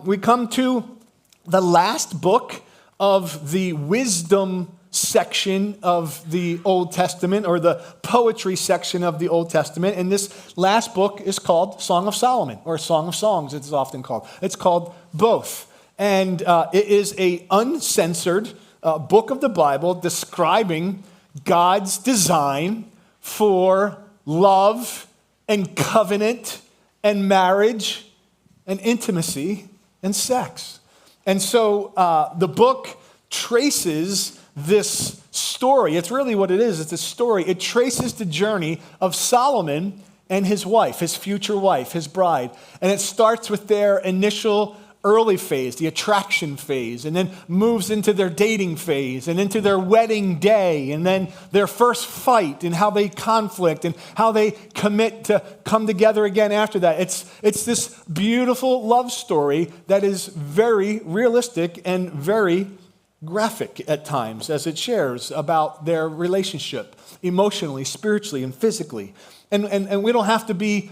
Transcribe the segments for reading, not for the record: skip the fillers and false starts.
we come to the last book of the wisdom section of the Old Testament, or the poetry section of the Old Testament. And this last book is called Song of Solomon, or Song of Songs, it's often called. It's called both. And it is an uncensored book of the Bible describing God's design for love and covenant and marriage and intimacy and sex. And so the book traces this story. It's really what it is. It's a story. It traces the journey of Solomon and his wife, his future wife, his bride. And it starts with their initial early phase, the attraction phase, and then moves into their dating phase and into their wedding day, and then their first fight and how they conflict and how they commit to come together again after that. It's this beautiful love story that is very realistic and very graphic at times as it shares about their relationship emotionally, spiritually, and physically. And we don't have to be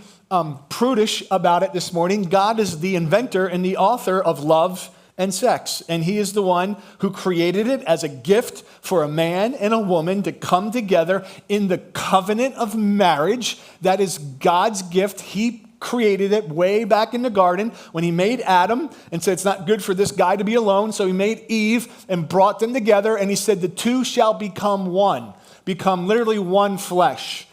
prudish about it this morning. God is the inventor and the author of love and sex, and he is the one who created it as a gift for a man and a woman to come together in the covenant of marriage. That is God's gift. He created it way back in the garden when he made Adam and said it's not good for this guy to be alone, so he made Eve and brought them together, and he said the two shall become one, become literally one flesh,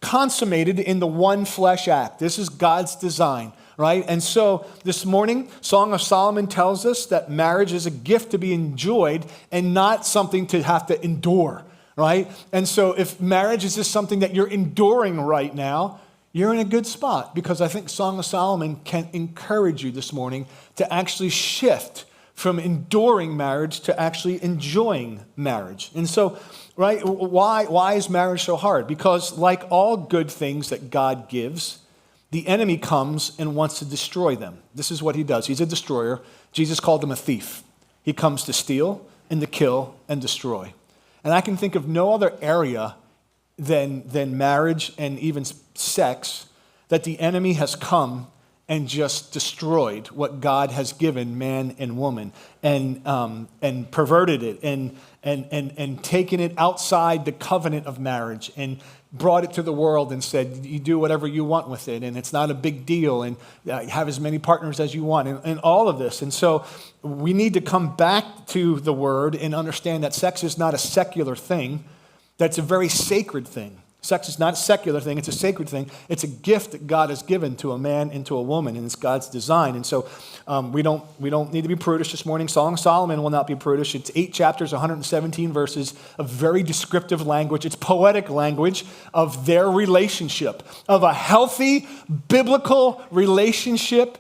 consummated in the one flesh act. This is God's design, right? And so this morning, Song of Solomon tells us that marriage is a gift to be enjoyed and not something to have to endure, right? And so if marriage is just something that you're enduring right now, you're in a good spot, because I think Song of Solomon can encourage you this morning to actually shift from enduring marriage to actually enjoying marriage. And so, right, why is marriage so hard? Because like all good things that God gives, the enemy comes and wants to destroy them. This is what he does. He's a destroyer. Jesus called him a thief. He comes to steal and to kill and destroy. And I can think of no other area than marriage and even sex that the enemy has come and just destroyed what God has given man and woman, and perverted it and taken it outside the covenant of marriage and brought it to the world and said, you do whatever you want with it, and it's not a big deal, and have as many partners as you want, and all of this. And so we need to come back to the Word and understand that sex is not a secular thing. That's a very sacred thing. Sex is not a secular thing, it's a sacred thing. It's a gift that God has given to a man and to a woman, and it's God's design. And so we don't need to be prudish this morning. Song of Solomon will not be prudish. It's 8 chapters, 117 verses of very descriptive language. It's poetic language of their relationship, of a healthy, biblical relationship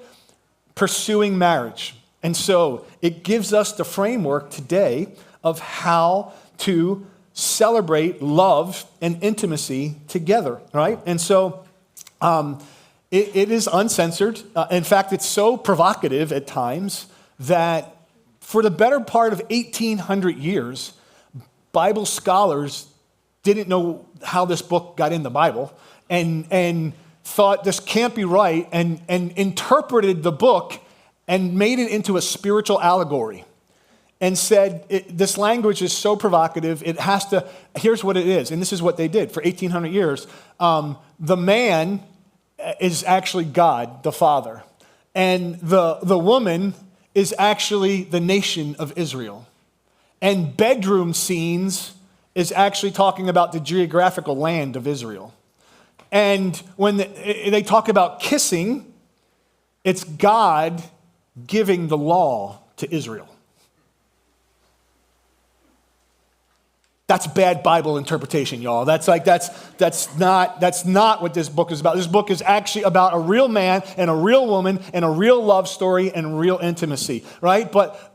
pursuing marriage. And so it gives us the framework today of how to celebrate love and intimacy together, right? And so it is uncensored. In fact, it's so provocative at times that for the better part of 1,800 years, Bible scholars didn't know how this book got in the Bible and thought this can't be right, and interpreted the book and made it into a spiritual allegory. And said, this language is so provocative, it has to, here's what it is. And this is what they did for 1,800 years. The man is actually God, the Father. And the woman is actually the nation of Israel. And bedroom scenes is actually talking about the geographical land of Israel. And when they talk about kissing, it's God giving the law to Israel. That's bad Bible interpretation, y'all. That's not what this book is about. This book is actually about a real man and a real woman and a real love story and real intimacy, right? But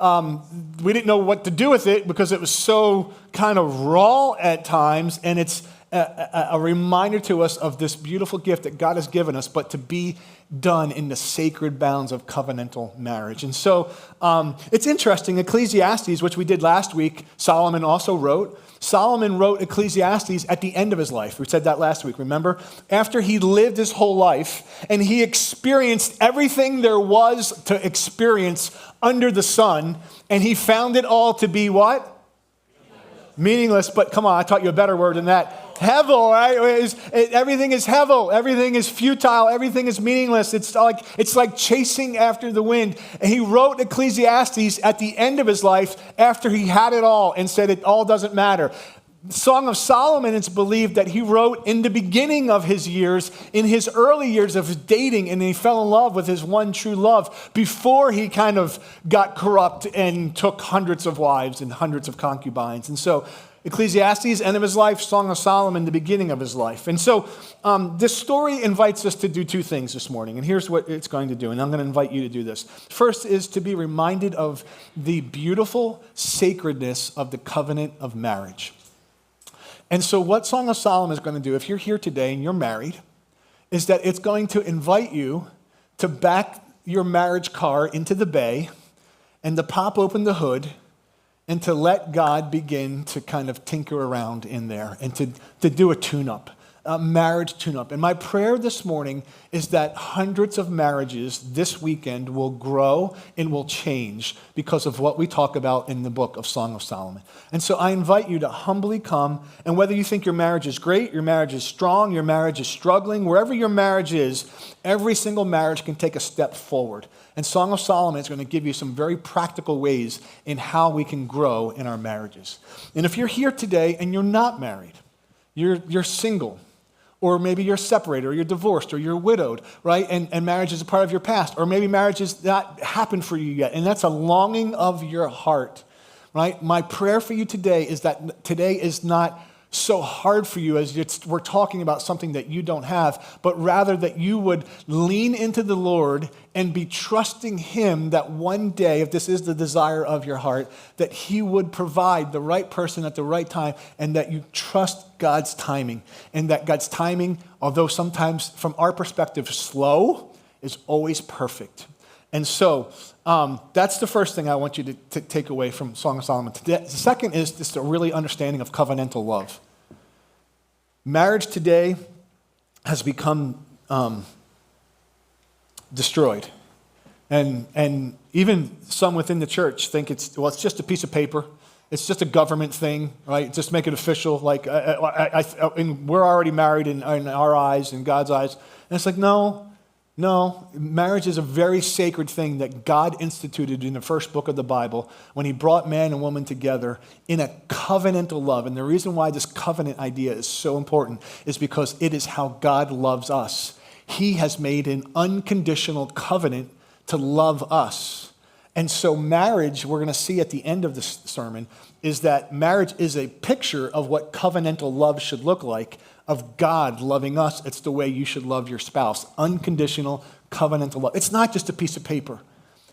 we didn't know what to do with it because it was so kind of raw at times, and it's a reminder to us of this beautiful gift that God has given us, but to be done in the sacred bounds of covenantal marriage. And so it's interesting, Ecclesiastes, which we did last week, Solomon also wrote. Solomon wrote Ecclesiastes at the end of his life. We said that last week, remember? After he lived his whole life and he experienced everything there was to experience under the sun, and he found it all to be what? Meaningless, but come on, I taught you a better word than that. Hevel, right? Everything is hevel. Everything is futile. Everything is meaningless. It's like chasing after the wind. And he wrote Ecclesiastes at the end of his life after he had it all and said it all doesn't matter. Song of Solomon, it's believed that he wrote in the beginning of his years, in his early years of dating, and he fell in love with his one true love before he kind of got corrupt and took hundreds of wives and hundreds of concubines. And so Ecclesiastes, end of his life, Song of Solomon, the beginning of his life. And so this story invites us to do two things this morning, and here's what it's going to do, and I'm going to invite you to do this. First is to be reminded of the beautiful sacredness of the covenant of marriage. And so what Song of Solomon is going to do, if you're here today and you're married, is that it's going to invite you to back your marriage car into the bay and to pop open the hood and to let God begin to kind of tinker around in there and to do a tune-up, a marriage tune-up. And my prayer this morning is that hundreds of marriages this weekend will grow and will change because of what we talk about in the book of Song of Solomon. And so I invite you to humbly come, and whether you think your marriage is great, your marriage is strong, your marriage is struggling, wherever your marriage is, every single marriage can take a step forward. And Song of Solomon is going to give you some very practical ways in how we can grow in our marriages. And if you're here today and you're not married, you're single, or maybe you're separated, or you're divorced, or you're widowed, right? And marriage is a part of your past. Or maybe marriage has not happened for you yet, and that's a longing of your heart, right? My prayer for you today is that today is not so hard for you as we're talking about something that you don't have, but rather that you would lean into the Lord and be trusting Him that one day, if this is the desire of your heart, that He would provide the right person at the right time, and that you trust God's timing. And that God's timing, although sometimes from our perspective slow, is always perfect. And so that's the first thing I want you to take away from Song of Solomon. The second is just a really understanding of covenantal love. Marriage today has become destroyed. And even some within the church think it's just a piece of paper. It's just a government thing, right? Just make it official. Like, and we're already married in our eyes, in God's eyes. And it's like, no, marriage is a very sacred thing that God instituted in the first book of the Bible when He brought man and woman together in a covenantal love. And the reason why this covenant idea is so important is because it is how God loves us. He has made an unconditional covenant to love us. And so marriage, we're going to see at the end of this sermon, is that marriage is a picture of what covenantal love should look like, of God loving us. It's the way you should love your spouse. Unconditional covenantal love. It's not just a piece of paper.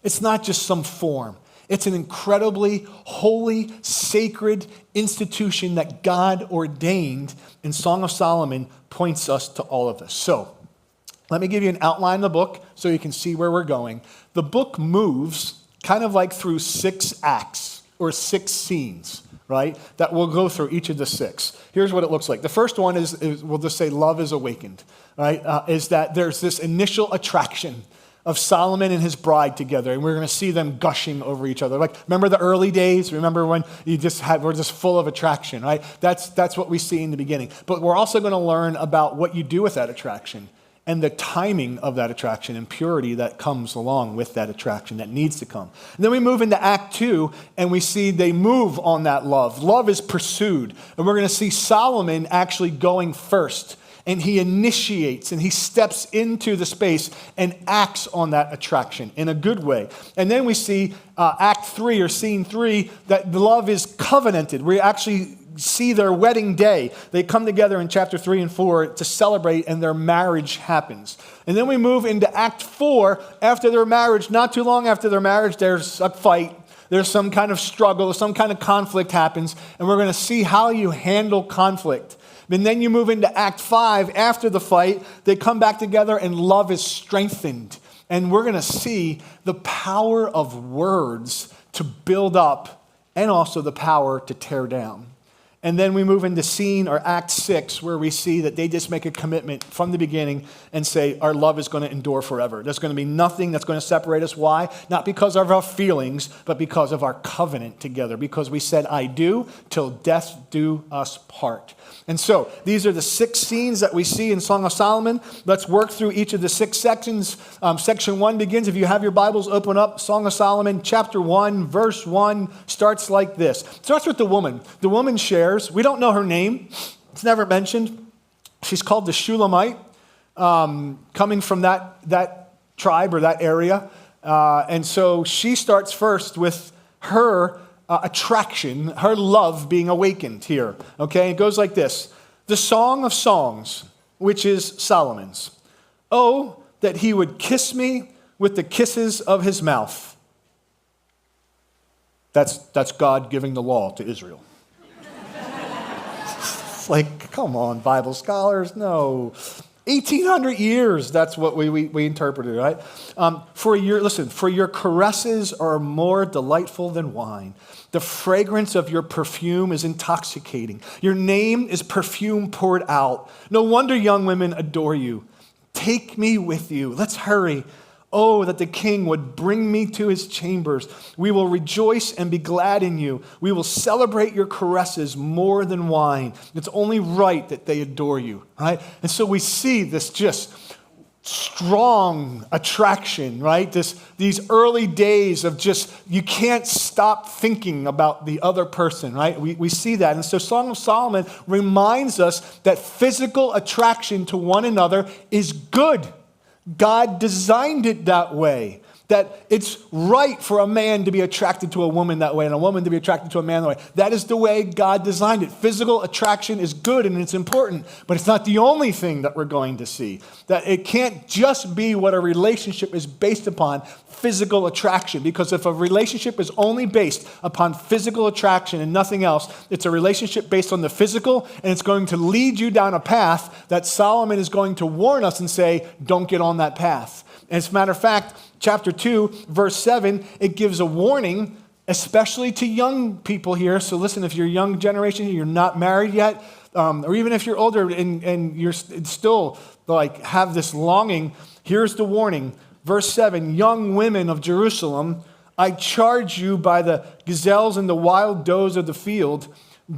It's not just some form. It's an incredibly holy, sacred institution that God ordained, and Song of Solomon points us to all of this. So, let me give you an outline of the book so you can see where we're going. The book moves kind of like through 6 acts or 6 scenes, right? That we'll go through each of the 6. Here's what it looks like. The first one is we'll just say love is awakened, right? Is that there's this initial attraction of Solomon and his bride together, and we're going to see them gushing over each other. Like, remember the early days? Remember when we're just full of attraction, right? That's what we see in the beginning. But we're also going to learn about what you do with that attraction and the timing of that attraction and purity that comes along with that attraction that needs to come. And then we move into Act 2, and we see they move on that love. Love is pursued. And we're going to see Solomon actually going first. And he initiates and he steps into the space and acts on that attraction in a good way. And then we see Act 3 or Scene 3 that love is covenanted. We actually see their wedding day. They come together in chapter 3 and 4 to celebrate, and their marriage happens. And then we move into Act 4 after their marriage. Not too long after their marriage, there's a fight. There's some kind of struggle, some kind of conflict happens, and we're going to see how you handle conflict. And then you move into Act 5. After the fight, they come back together and love is strengthened. And we're going to see the power of words to build up and also the power to tear down. And then we move into scene or Act 6, where we see that they just make a commitment from the beginning and say, our love is going to endure forever. There's going to be nothing that's going to separate us. Why? Not because of our feelings, but because of our covenant together. Because we said, I do, till death do us part. And so these are the 6 scenes that we see in Song of Solomon. Let's work through each of the 6 sections. Section 1 begins, if you have your Bibles, open up. Song of Solomon, chapter 1, verse 1, starts like this. It starts with the woman. The woman shares. We don't know her name. It's never mentioned. She's called the Shulamite, coming from that tribe or that area. And so she starts first with her attraction, her love being awakened here. Okay, it goes like this. The Song of Songs, which is Solomon's. Oh, that he would kiss me with the kisses of his mouth. That's God giving the law to Israel. It's like, come on, Bible scholars, no. 1,800 years, that's what we interpreted, right? For your caresses are more delightful than wine. The fragrance of your perfume is intoxicating. Your name is perfume poured out. No wonder young women adore you. Take me with you. Let's hurry. Oh, that the king would bring me to his chambers. We will rejoice and be glad in you. We will celebrate your caresses more than wine. It's only right that they adore you, right? And so we see this just strong attraction, right? These early days of just, you can't stop thinking about the other person, right? We see that. And so Song of Solomon reminds us that physical attraction to one another is good. God designed it that way, that it's right for a man to be attracted to a woman that way and a woman to be attracted to a man that way. That is the way God designed it. Physical attraction is good and it's important, but it's not the only thing that we're going to see. That it can't just be what a relationship is based upon, physical attraction. Because if a relationship is only based upon physical attraction and nothing else, it's a relationship based on the physical, and it's going to lead you down a path that Solomon is going to warn us and say, don't get on that path. As a matter of fact, chapter 2, verse 7, it gives a warning, especially to young people here. So listen, if you're a young generation, you're not married yet, or even if you're older and you're still like have this longing, here's the warning. Verse 7, young women of Jerusalem, I charge you by the gazelles and the wild does of the field,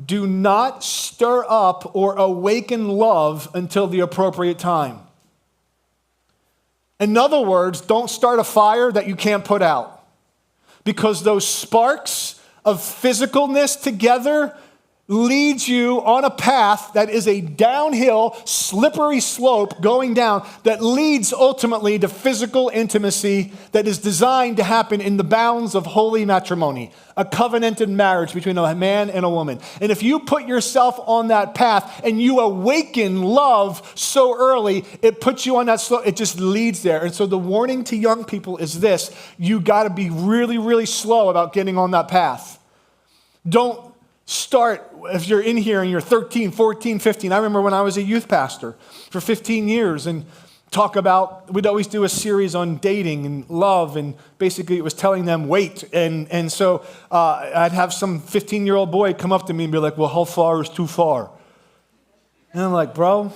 do not stir up or awaken love until the appropriate time. In other words, don't start a fire that you can't put out. Because those sparks of physicalness together leads you on a path that is a downhill, slippery slope going down that leads ultimately to physical intimacy that is designed to happen in the bounds of holy matrimony, a covenanted marriage between a man and a woman. And if you put yourself on that path and you awaken love so early, it puts you on that slope, it just leads there. And so the warning to young people is this: you got to be really, really slow about getting on that path. Don't start, if you're in here and you're 13, 14, 15. I remember when I was a youth pastor for 15 years and we'd always do a series on dating and love, and basically it was telling them wait. And so I'd have some 15-year-old boy come up to me and be like, well, how far is too far? And I'm like, bro,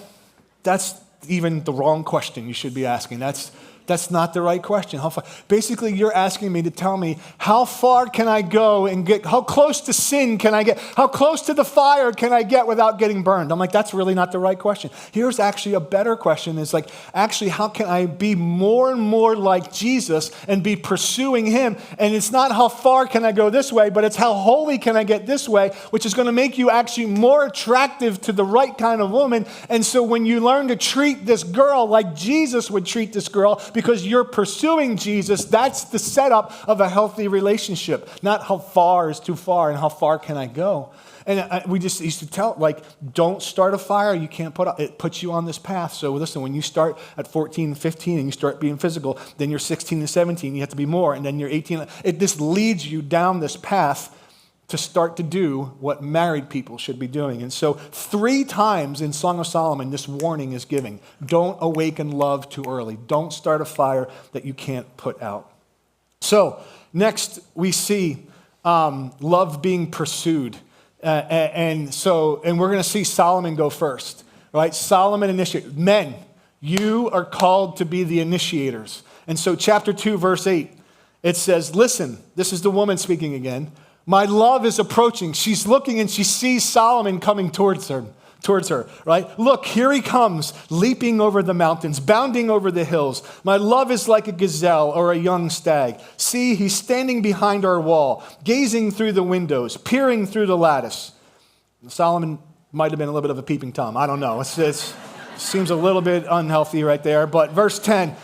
that's even the wrong question you should be asking. That's not the right question. How far? Basically, you're asking me to tell me how far can I go and get, how close to sin can I get? How close to the fire can I get without getting burned? I'm like, that's really not the right question. Here's actually a better question. It's like, actually, how can I be more and more like Jesus and be pursuing him? And it's not how far can I go this way, but it's how holy can I get this way, which is going to make you actually more attractive to the right kind of woman. And so when you learn to treat this girl like Jesus would treat this girl, because you're pursuing Jesus, that's the setup of a healthy relationship. Not how far is too far and how far can I go. And we just used to tell, like, don't start a fire you can't put out. It puts you on this path. So listen, when you start at 14, 15 and you start being physical, then you're 16 and 17, you have to be more, and then you're 18. It just leads you down this path to start to do what married people should be doing. And so 3 times in Song of Solomon, this warning is given. Don't awaken love too early. Don't start a fire that you can't put out. So next we see love being pursued. And we're going to see Solomon go first, right? Solomon initiated. Men, you are called to be the initiators. And so chapter 2, verse 8, it says, listen, this is the woman speaking again. My love is approaching. She's looking and she sees Solomon coming towards her, right? Look, here he comes, leaping over the mountains, bounding over the hills. My love is like a gazelle or a young stag. See, he's standing behind our wall, gazing through the windows, peering through the lattice. Solomon might have been a little bit of a peeping Tom. I don't know. It seems a little bit unhealthy right there. But verse 10,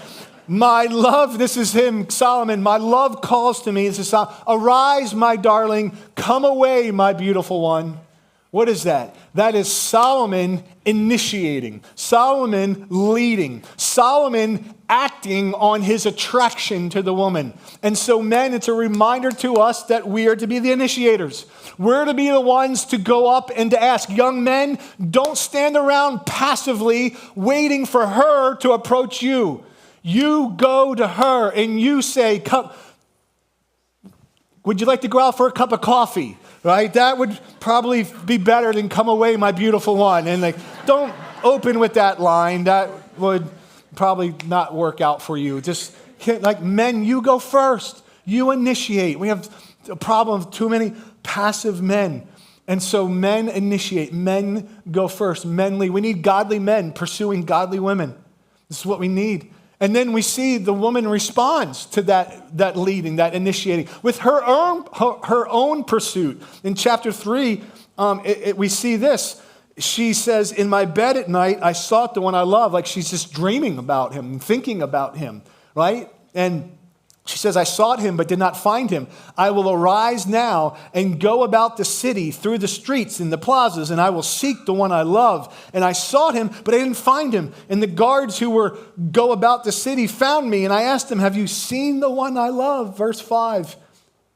my love, this is him, Solomon, my love calls to me. This is Solomon. Arise, my darling, come away, my beautiful one. What is that? That is Solomon initiating, Solomon leading, Solomon acting on his attraction to the woman. And so, men, it's a reminder to us that we are to be the initiators. We're to be the ones to go up and to ask. Young men, don't stand around passively waiting for her to approach you. You go to her and you say, would you like to go out for a cup of coffee? Right? That would probably be better than come away, my beautiful one. And don't open with that line. That would probably not work out for you. Just men, you go first. You initiate. We have a problem with too many passive men. And so men initiate. Men go first. Men lead. We need godly men pursuing godly women. This is what we need. And then we see the woman responds to that leading, that initiating, with her own pursuit. In chapter 3, we see this. She says, in my bed at night, I sought the one I love. Like she's just dreaming about him, thinking about him, right? And she says, I sought him but did not find him. I will arise now and go about the city through the streets and the plazas, and I will seek the one I love. And I sought him, but I didn't find him. And the guards who were go about the city found me, and I asked them, have you seen the one I love? Verse 5.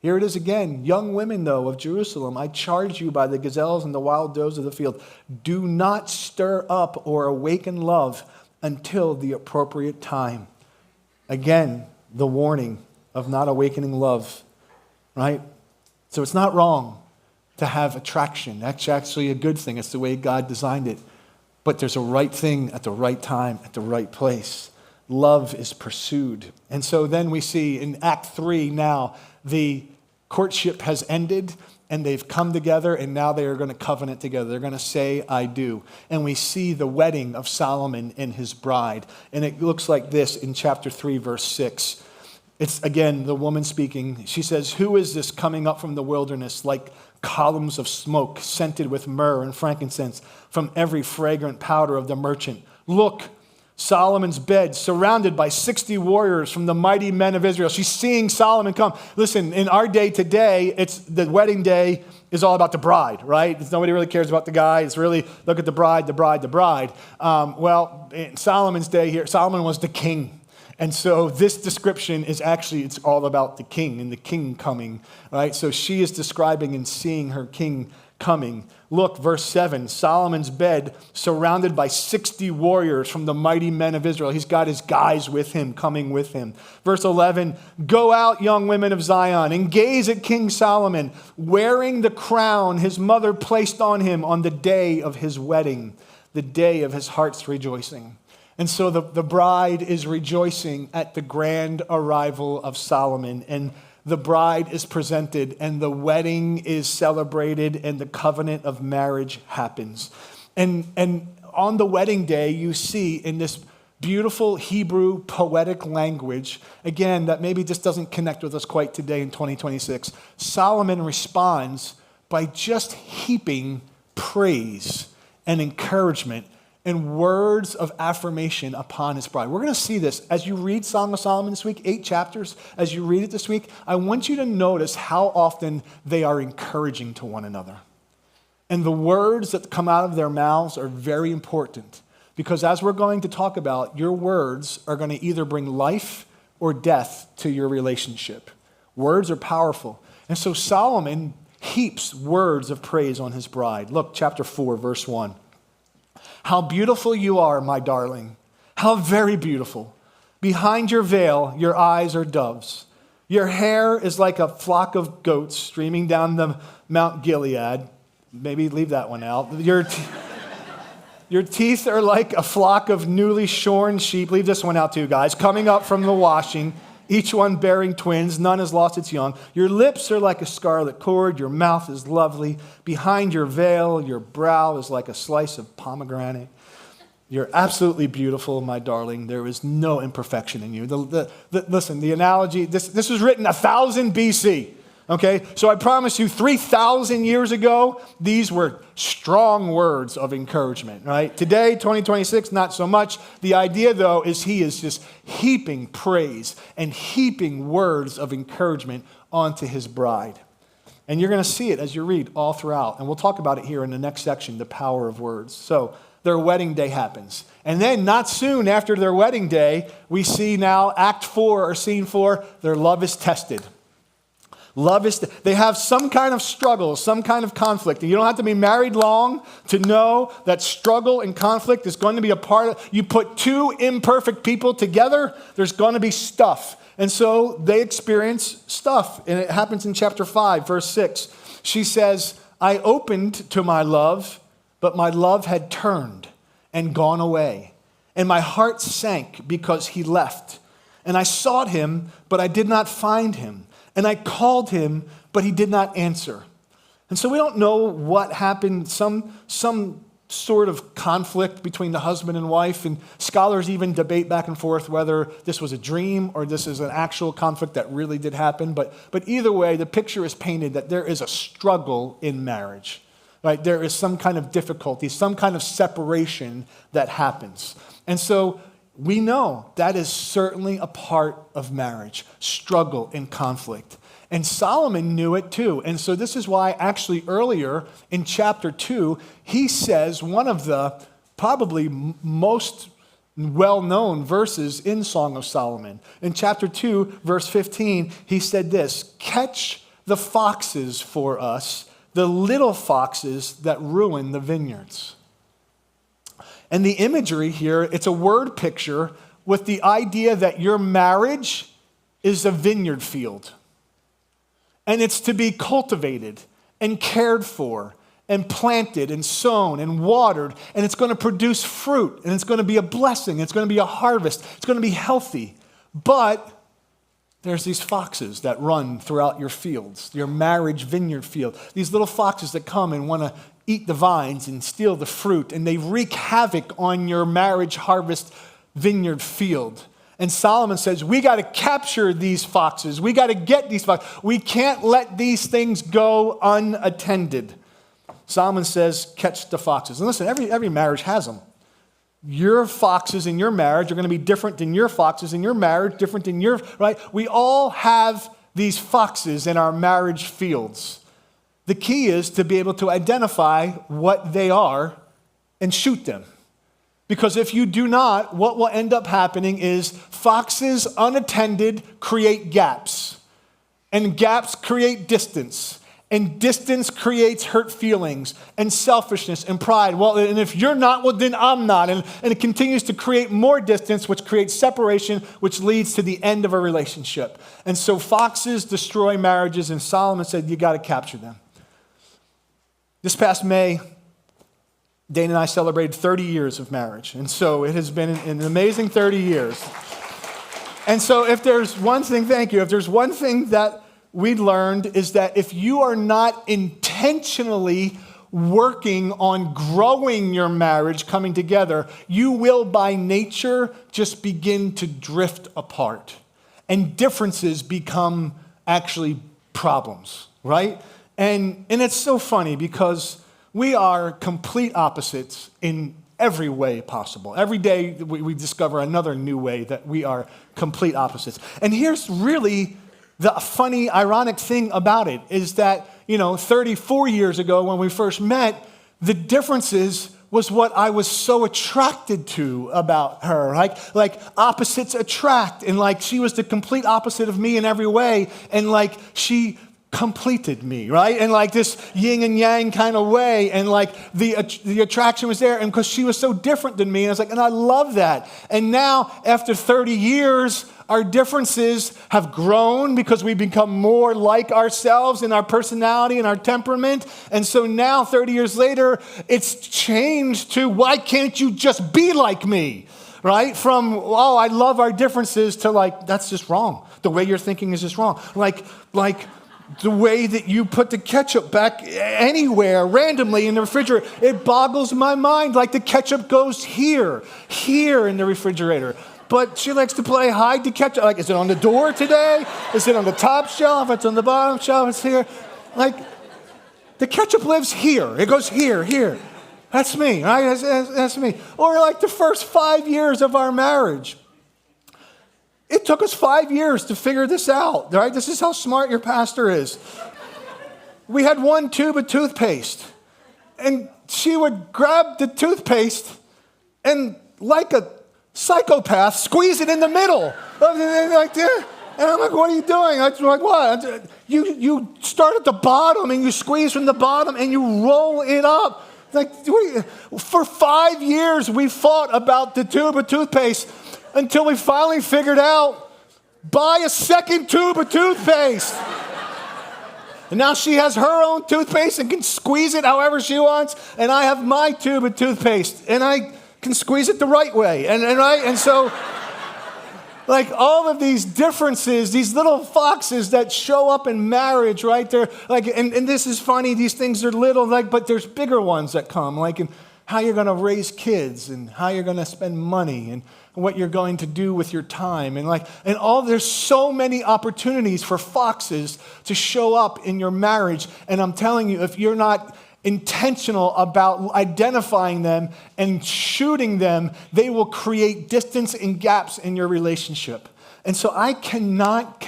Here it is again. Young women, though, of Jerusalem, I charge you by the gazelles and the wild does of the field, do not stir up or awaken love until the appropriate time. Again, the warning of not awakening love, right? So it's not wrong to have attraction. That's actually a good thing. It's the way God designed it. But there's a right thing at the right time, at the right place. Love is pursued. And so then we see in Act 3 now, the courtship has ended and they've come together and now they are going to covenant together. They're going to say, I do. And we see the wedding of Solomon and his bride. And it looks like this in chapter 3, verse 6. It's, again, the woman speaking. She says, who is this coming up from the wilderness like columns of smoke scented with myrrh and frankincense from every fragrant powder of the merchant? Look, Solomon's bed surrounded by 60 warriors from the mighty men of Israel. She's seeing Solomon come. Listen, in our day today, it's the wedding day is all about the bride, right? Nobody really cares about the guy. It's really, look at the bride, the bride, the bride. Well, in Solomon's day here, Solomon was the king. And so this description is actually, it's all about the king and the king coming, right? So she is describing and seeing her king coming. Look, verse 7, Solomon's bed surrounded by 60 warriors from the mighty men of Israel. He's got his guys with him, coming with him. Verse 11, go out, young women of Zion, and gaze at King Solomon, wearing the crown his mother placed on him on the day of his wedding, the day of his heart's rejoicing. And so the bride is rejoicing at the grand arrival of Solomon, and the bride is presented, and the wedding is celebrated, and the covenant of marriage happens. And on the wedding day, you see in this beautiful Hebrew poetic language, again, that maybe just doesn't connect with us quite today in 2026, Solomon responds by just heaping praise and encouragement and words of affirmation upon his bride. We're going to see this as you read Song of Solomon this week, 8 chapters. As you read it this week, I want you to notice how often they are encouraging to one another. And the words that come out of their mouths are very important because as we're going to talk about, your words are going to either bring life or death to your relationship. Words are powerful. And so Solomon heaps words of praise on his bride. Look, chapter 4, verse 1. How beautiful you are, my darling. How very beautiful. Behind your veil, your eyes are doves. Your hair is like a flock of goats streaming down the Mount Gilead. Maybe leave that one out. Your teeth are like a flock of newly shorn sheep. Leave this one out too, guys. Coming up from the washing, each one bearing twins. None has lost its young. Your lips are like a scarlet cord. Your mouth is lovely. Behind your veil, your brow is like a slice of pomegranate. You're absolutely beautiful, my darling. There is no imperfection in you. Listen, the analogy, this was written 1000 BC. Okay, so I promise you 3,000 years ago, these were strong words of encouragement, right? Today, 2026, not so much. The idea, though, is he is just heaping praise and heaping words of encouragement onto his bride. And you're going to see it as you read all throughout. And we'll talk about it here in the next section, the power of words. So their wedding day happens. And then not soon after their wedding day, we see now Act 4 or Scene 4, their love is tested. They have some kind of struggle, some kind of conflict. And you don't have to be married long to know that struggle and conflict is going to be a part of, you put two imperfect people together, there's going to be stuff. And so they experience stuff. And it happens in chapter 5, verse 6. She says, I opened to my love, but my love had turned and gone away. And my heart sank because he left. And I sought him, but I did not find him. And I called him, but he did not answer. And so we don't know what happened, some sort of conflict between the husband and wife. And scholars even debate back and forth whether this was a dream or this is an actual conflict that really did happen. But either way, the picture is painted that there is a struggle in marriage. Right? There is some kind of difficulty, some kind of separation that happens. And so we know that is certainly a part of marriage, struggle and conflict. And Solomon knew it too. And so this is why actually earlier in chapter 2, he says one of the probably most well-known verses in Song of Solomon. In chapter 2, verse 15, he said this, catch the foxes for us, the little foxes that ruin the vineyards. And the imagery here, it's a word picture with the idea that your marriage is a vineyard field. And it's to be cultivated and cared for and planted and sown and watered. And it's going to produce fruit. And it's going to be a blessing. It's going to be a harvest. It's going to be healthy. But there's these foxes that run throughout your fields, your marriage vineyard field. These little foxes that come and want to eat the vines and steal the fruit, and they wreak havoc on your marriage harvest vineyard field. And Solomon says, we got to capture these foxes. We got to get these foxes. We can't let these things go unattended. Solomon says, catch the foxes. And listen, every marriage has them. Your foxes in your marriage are going to be different than your foxes in your marriage, different than your, right? We all have these foxes in our marriage fields. The key is to be able to identify what they are and shoot them. Because if you do not, what will end up happening is foxes unattended create gaps. And gaps create distance. And distance creates hurt feelings and selfishness and pride. Well, and if you're not, well, then I'm not. And it continues to create more distance, which creates separation, which leads to the end of a relationship. And so foxes destroy marriages, and Solomon said, you got to capture them. This past May, Dana and I celebrated 30 years of marriage. And so it has been an amazing 30 years. And so if there's one thing, thank you, if there's one thing that we learned is that if you are not intentionally working on growing your marriage, coming together, you will by nature just begin to drift apart. And differences become actually problems, right? And it's so funny because we are complete opposites in every way possible. Every day we discover another new way that we are complete opposites. And here's really the funny, ironic thing about it is that, 34 years ago when we first met, the differences was what I was so attracted to about her. Like opposites attract. And like she was the complete opposite of me in every way. And like she completed me, right? And like this yin and yang kind of way, and like the attraction was there, and because she was so different than me, and I was like, and I love that. And now, after 30 years, our differences have grown because we become more like ourselves in our personality and our temperament. And so now, 30 years later, it's changed to, why can't you just be like me? Right? From, oh, I love our differences, to like, that's just wrong. The way you're thinking is just wrong. Like the way that you put the ketchup back anywhere randomly in the refrigerator, it boggles my mind. Like the ketchup goes here in the refrigerator. But she likes to play hide the ketchup. Like, is it on the door today? Is it on the top shelf? It's on the bottom shelf. It's here. Like, the ketchup lives here. It goes here. That's me, right? That's me. Or like the first 5 years of our marriage. It took us 5 years to figure this out, right? This is how smart your pastor is. We had one tube of toothpaste, and she would grab the toothpaste and, like a psychopath, squeeze it in the middle. Like, and I'm like, what are you doing? I'm like, what? You start at the bottom, and you squeeze from the bottom, and you roll it up. Like, for 5 years, we fought about the tube of toothpaste, until we finally figured out, buy a second tube of toothpaste. And now she has her own toothpaste and can squeeze it however she wants, and I have my tube of toothpaste, and I can squeeze it the right way. And so, like, all of these differences, these little foxes that show up in marriage, right? They're like, and this is funny, these things are little, like, but there's bigger ones that come, like in how you're going to raise kids, and how you're going to spend money, and what you're going to do with your time, there's so many opportunities for foxes to show up in your marriage. And I'm telling you, if you're not intentional about identifying them and shooting them, they will create distance and gaps in your relationship. And so I cannot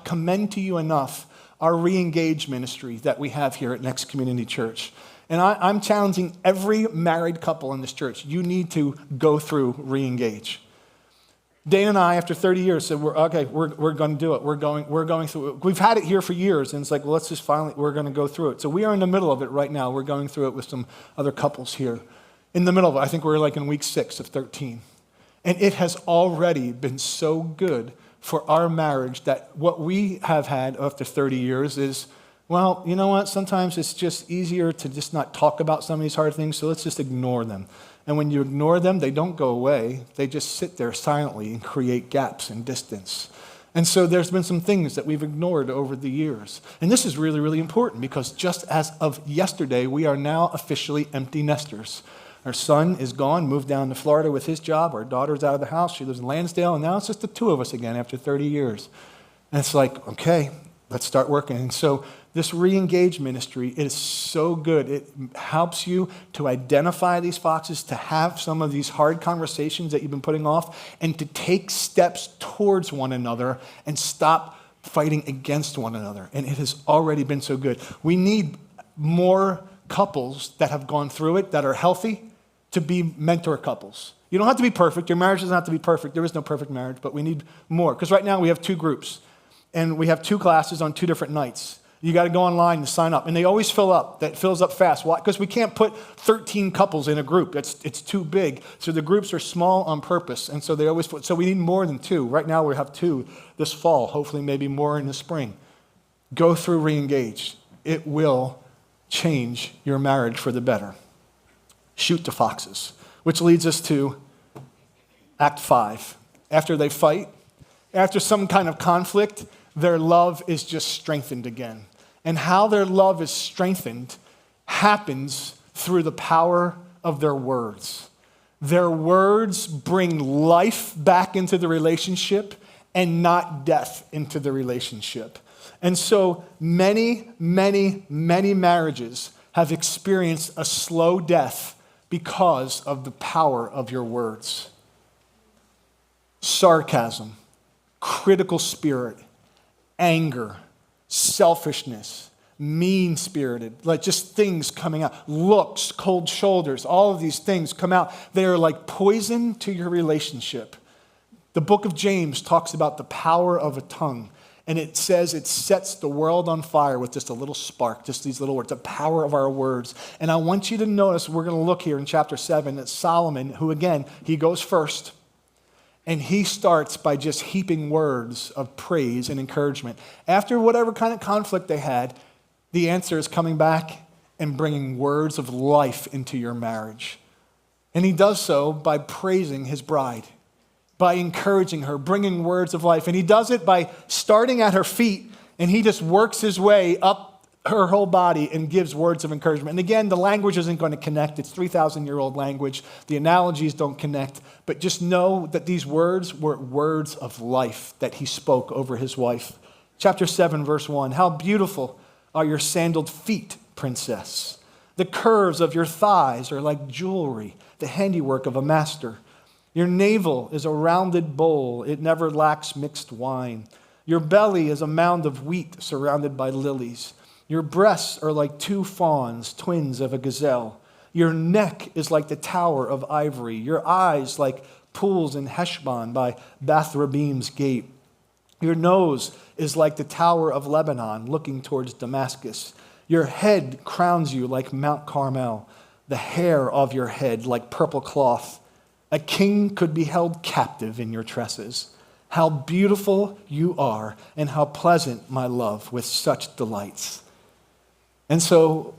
commend to you enough our re-engage ministry that we have here at Next Community Church. And I'm challenging every married couple in this church. You need to go through re-engage. Dana and I, after 30 years, said, we're going to do it. We're going through it. We've had it here for years, and it's like, well, let's just we're going to go through it. So we are in the middle of it right now. We're going through it with some other couples here. In the middle of it, I think we're like in week 6 of 13. And it has already been so good for our marriage that what we have had after 30 years is, well, you know what? Sometimes it's just easier to just not talk about some of these hard things, so let's just ignore them. And when you ignore them, they don't go away. They just sit there silently and create gaps and distance. And so there's been some things that we've ignored over the years. And this is really, really important, because just as of yesterday, we are now officially empty nesters. Our son is gone, moved down to Florida with his job. Our daughter's out of the house. She lives in Lansdale, and now it's just the two of us again after 30 years. And it's like, okay, let's start working. And so this re-engage ministry is so good. It helps you to identify these foxes, to have some of these hard conversations that you've been putting off, and to take steps towards one another and stop fighting against one another. And it has already been so good. We need more couples that have gone through it, that are healthy, to be mentor couples. You don't have to be perfect. Your marriage doesn't have to be perfect. There is no perfect marriage, but we need more. Because right now we have 2 groups, and we have 2 classes on 2 different nights. You got to go online and sign up. And they always fill up. That fills up fast. Why? Because we can't put 13 couples in a group. It's too big. So the groups are small on purpose. And so so we need more than 2. Right now we have 2 this fall, hopefully maybe more in the spring. Go through re-engage. It will change your marriage for the better. Shoot the foxes. Which leads us to Act 5. After they fight, after some kind of conflict, their love is just strengthened again. And how their love is strengthened happens through the power of their words. Their words bring life back into the relationship and not death into the relationship. And so many marriages have experienced a slow death because of the power of your words. Sarcasm, critical spirit, anger, selfishness, mean-spirited, like just things coming out, looks, cold shoulders, all of these things come out. They are like poison to your relationship. The book of James talks about the power of a tongue. And it says it sets the world on fire with just a little spark, just these little words, the power of our words. And I want you to notice, we're going to look here in chapter 7, that Solomon, who again, he goes first, and he starts by just heaping words of praise and encouragement. After whatever kind of conflict they had, the answer is coming back and bringing words of life into your marriage. And he does so by praising his bride, by encouraging her, bringing words of life. And he does it by starting at her feet, and he just works his way up her whole body and gives words of encouragement. And again, the language isn't going to connect. It's 3,000-year-old language. The analogies don't connect. But just know that these words were words of life that he spoke over his wife. Chapter 7, verse 1, how beautiful are your sandaled feet, princess. The curves of your thighs are like jewelry, the handiwork of a master. Your navel is a rounded bowl. It never lacks mixed wine. Your belly is a mound of wheat surrounded by lilies. Your breasts are like two fawns, twins of a gazelle. Your neck is like the tower of ivory. Your eyes like pools in Heshbon by Bath-rabbim's gate. Your nose is like the tower of Lebanon looking towards Damascus. Your head crowns you like Mount Carmel, the hair of your head like purple cloth. A king could be held captive in your tresses. How beautiful you are, and how pleasant, my love, with such delights. And so,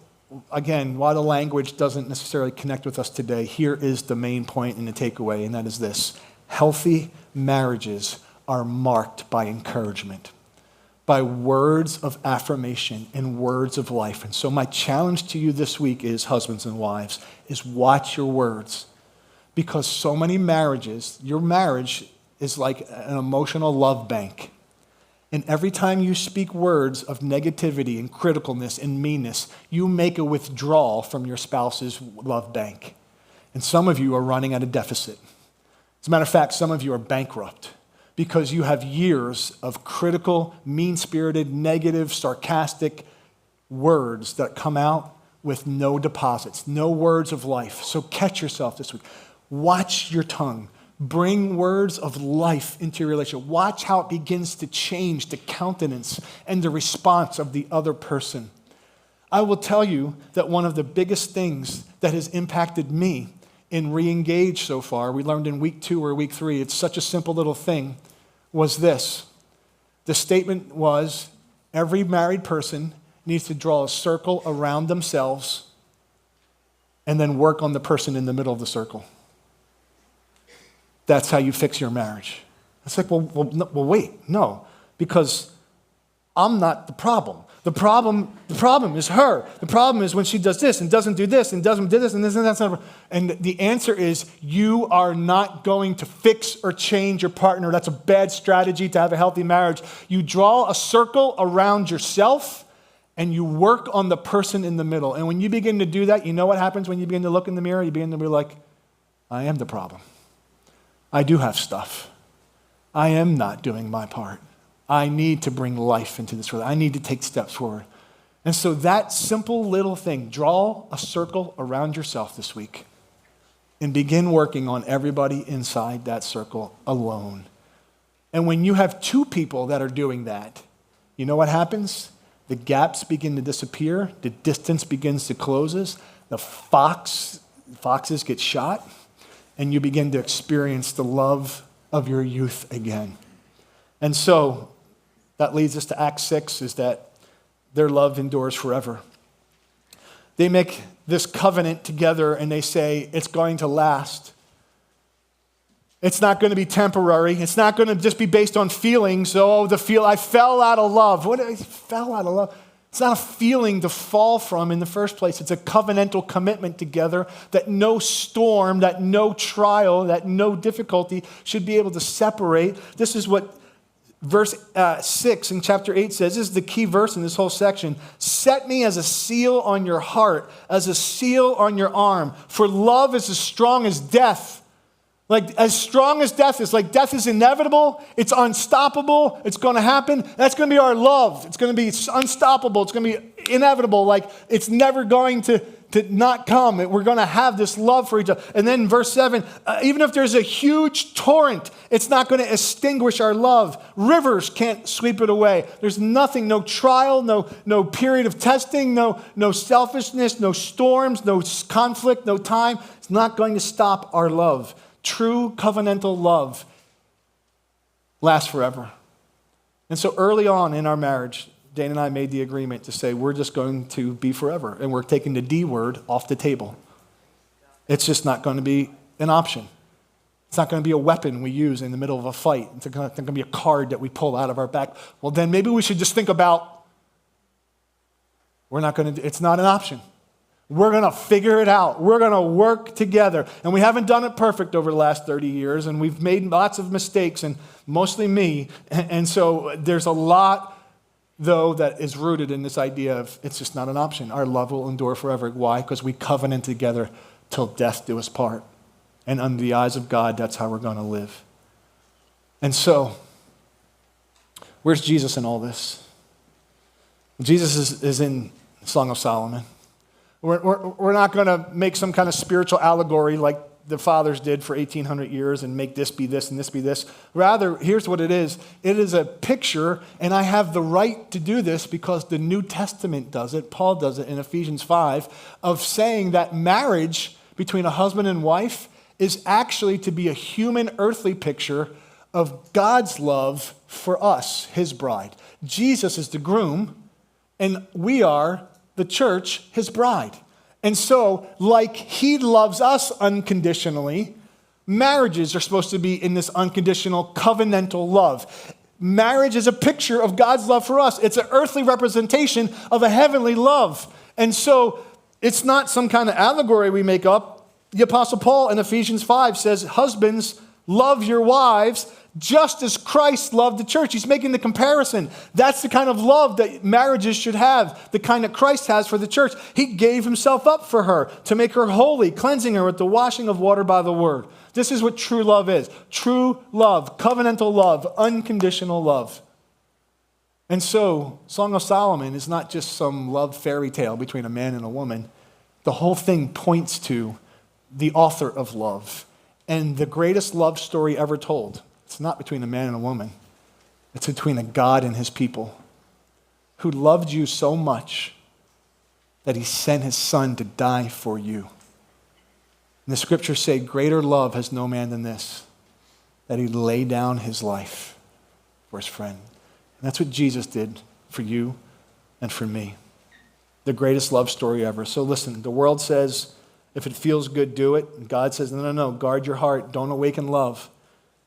again, while the language doesn't necessarily connect with us today, here is the main point and the takeaway, and that is this. Healthy marriages are marked by encouragement, by words of affirmation and words of life. And so my challenge to you this week is, husbands and wives, is watch your words. Because so many marriages, your marriage is like an emotional love bank. And every time you speak words of negativity and criticalness and meanness, you make a withdrawal from your spouse's love bank. And some of you are running at a deficit. As a matter of fact, some of you are bankrupt because you have years of critical, mean-spirited, negative, sarcastic words that come out with no deposits, no words of life. So catch yourself this week. Watch your tongue. Bring words of life into your relationship. Watch how it begins to change the countenance and the response of the other person. I will tell you that one of the biggest things that has impacted me in re-engage so far, we learned in week 2 or week 3, it's such a simple little thing, was this. The statement was, every married person needs to draw a circle around themselves and then work on the person in the middle of the circle. That's how you fix your marriage. It's like, wait, no, because I'm not the problem. The problem is her. The problem is when she does this and doesn't do this and doesn't do this and this and that. And the answer is you are not going to fix or change your partner. That's a bad strategy to have a healthy marriage. You draw a circle around yourself and you work on the person in the middle. And when you begin to do that, you know what happens when you begin to look in the mirror? You begin to be like, I am the problem. I do have stuff. I am not doing my part. I need to bring life into this world. I need to take steps forward. And so that simple little thing, draw a circle around yourself this week and begin working on everybody inside that circle alone. And when you have 2 people that are doing that, you know what happens? The gaps begin to disappear. The distance begins to close. The foxes get shot. And you begin to experience the love of your youth again. And so that leads us to Act 6, is that their love endures forever. They make this covenant together and they say it's going to last. It's not going to be temporary. It's not going to just be based on feelings. I fell out of love. I fell out of love. It's not a feeling to fall from in the first place. It's a covenantal commitment together that no storm, that no trial, that no difficulty should be able to separate. This is what verse 6 in chapter 8 says. This is the key verse in this whole section. Set me as a seal on your heart, as a seal on your arm, for love is as strong as death. Like as strong as death is, like death is inevitable, it's unstoppable, it's going to happen. That's going to be our love. It's going to be unstoppable. It's going to be inevitable. Like it's never going to to not come. We're going to have this love for each other. And then verse 7, even if there's a huge torrent, it's not going to extinguish our love. Rivers can't sweep it away. There's nothing, no trial, no period of testing, no selfishness, no storms, no conflict, no time. It's not going to stop our love. True covenantal love lasts forever. And so early on in our marriage, Dana and I made the agreement to say we're just going to be forever, and we're taking the D word off the table. It's just not going to be an option. It's not going to be a weapon we use in the middle of a fight. It's not going to be a card that we pull out of our back. Well, then maybe we should just think about it's not an option. We're going to figure it out. We're going to work together. And we haven't done it perfect over the last 30 years, and we've made lots of mistakes, and mostly me. And so there's a lot, though, that is rooted in this idea of it's just not an option. Our love will endure forever. Why? Because we covenant together till death do us part. And under the eyes of God, that's how we're going to live. And so, where's Jesus in all this? Jesus is in Song of Solomon. We're not going to make some kind of spiritual allegory like the fathers did for 1,800 years and make this be this and this be this. Rather, here's what it is. It is a picture, and I have the right to do this because the New Testament does it. Paul does it in Ephesians 5, of saying that marriage between a husband and wife is actually to be a human earthly picture of God's love for us, his bride. Jesus is the groom, and we are the church, his bride. And so, like he loves us unconditionally, marriages are supposed to be in this unconditional covenantal love. Marriage is a picture of God's love for us. It's an earthly representation of a heavenly love. And so, it's not some kind of allegory we make up. The Apostle Paul in Ephesians 5 says, husbands, love your wives just as Christ loved the church. He's making the comparison. That's the kind of love that marriages should have, the kind that Christ has for the church. He gave himself up for her to make her holy, cleansing her with the washing of water by the word. This is what true love is. True love, covenantal love, unconditional love. And so, Song of Solomon is not just some love fairy tale between a man and a woman. The whole thing points to the author of love and the greatest love story ever told. It's not between a man and a woman. It's between a God and his people who loved you so much that he sent his son to die for you. And the scriptures say, greater love has no man than this, that he lay down his life for his friend. And that's what Jesus did for you and for me. The greatest love story ever. So listen, the world says, if it feels good, do it. And God says, no, guard your heart. Don't awaken love.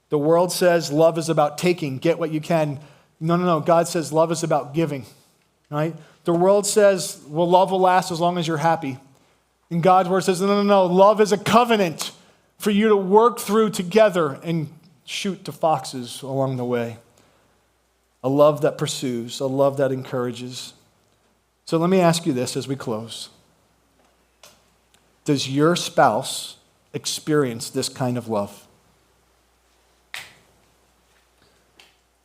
The world says love is about taking, get what you can. No. God says love is about giving, right? The world says, well, love will last as long as you're happy. And God's word says, no. Love is a covenant for you to work through together and shoot to foxes along the way. A love that pursues, a love that encourages. So let me ask you this as we close. Does your spouse experience this kind of love?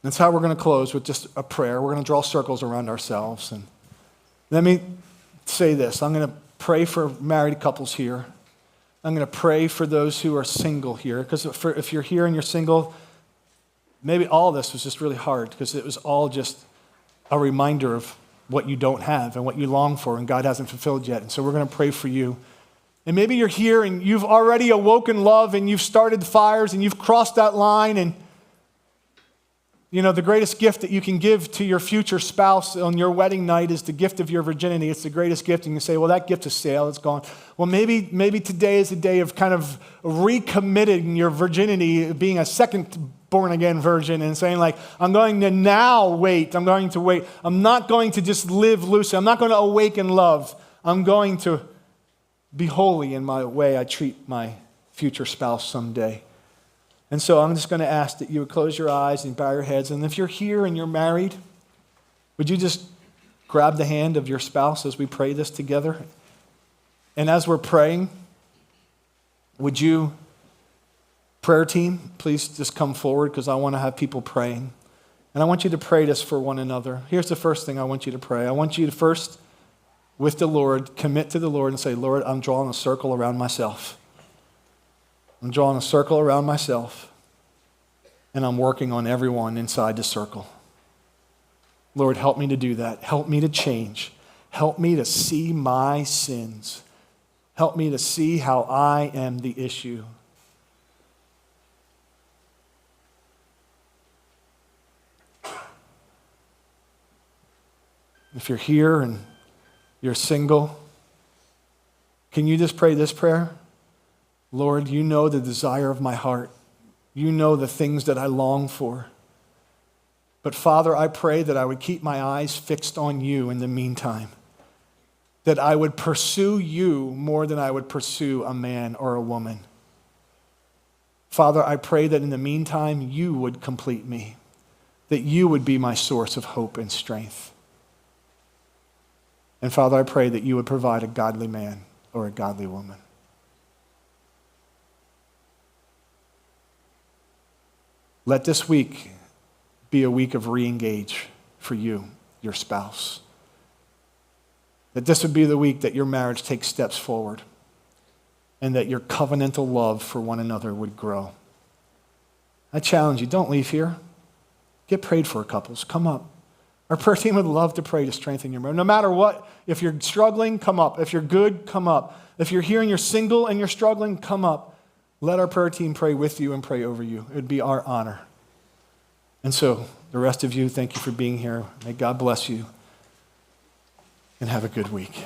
That's how we're going to close, with just a prayer. We're going to draw circles around ourselves. And let me say this. I'm going to pray for married couples here. I'm going to pray for those who are single here. Because if you're here and you're single, maybe all this was just really hard because it was all just a reminder of what you don't have and what you long for and God hasn't fulfilled yet. And so we're going to pray for you. And maybe you're here and you've already awoken love and you've started fires and you've crossed that line, and you know, the greatest gift that you can give to your future spouse on your wedding night is the gift of your virginity. It's the greatest gift. And you say, well, that gift is stale. It's gone. Well, maybe today is a day of kind of recommitting your virginity, being a second born-again virgin and saying, like, I'm going to now wait. I'm going to wait. I'm not going to just live loosely. I'm not going to awaken love. I'm going to be holy in my way I treat my future spouse someday. And so I'm just going to ask that you would close your eyes and bow your heads. And if you're here and you're married, would you just grab the hand of your spouse as we pray this together? And as we're praying, would you, prayer team, please just come forward because I want to have people praying. And I want you to pray this for one another. Here's the first thing I want you to pray. I want you to first with the Lord, commit to the Lord and say, Lord, I'm drawing a circle around myself. I'm drawing a circle around myself, and I'm working on everyone inside the circle. Lord, help me to do that. Help me to change. Help me to see my sins. Help me to see how I am the issue. If you're here and you're single, can you just pray this prayer? Lord, you know the desire of my heart. You know the things that I long for. But Father, I pray that I would keep my eyes fixed on you in the meantime. That I would pursue you more than I would pursue a man or a woman. Father, I pray that in the meantime, you would complete me. That you would be my source of hope and strength. And Father, I pray that you would provide a godly man or a godly woman. Let this week be a week of re-engage for you, your spouse. That this would be the week that your marriage takes steps forward and that your covenantal love for one another would grow. I challenge you, don't leave here. Get prayed for, couples. Come up. Our prayer team would love to pray to strengthen your marriage. No matter what, if you're struggling, come up. If you're good, come up. If you're here and you're single and you're struggling, come up. Let our prayer team pray with you and pray over you. It would be our honor. And so, the rest of you, thank you for being here. May God bless you and have a good week.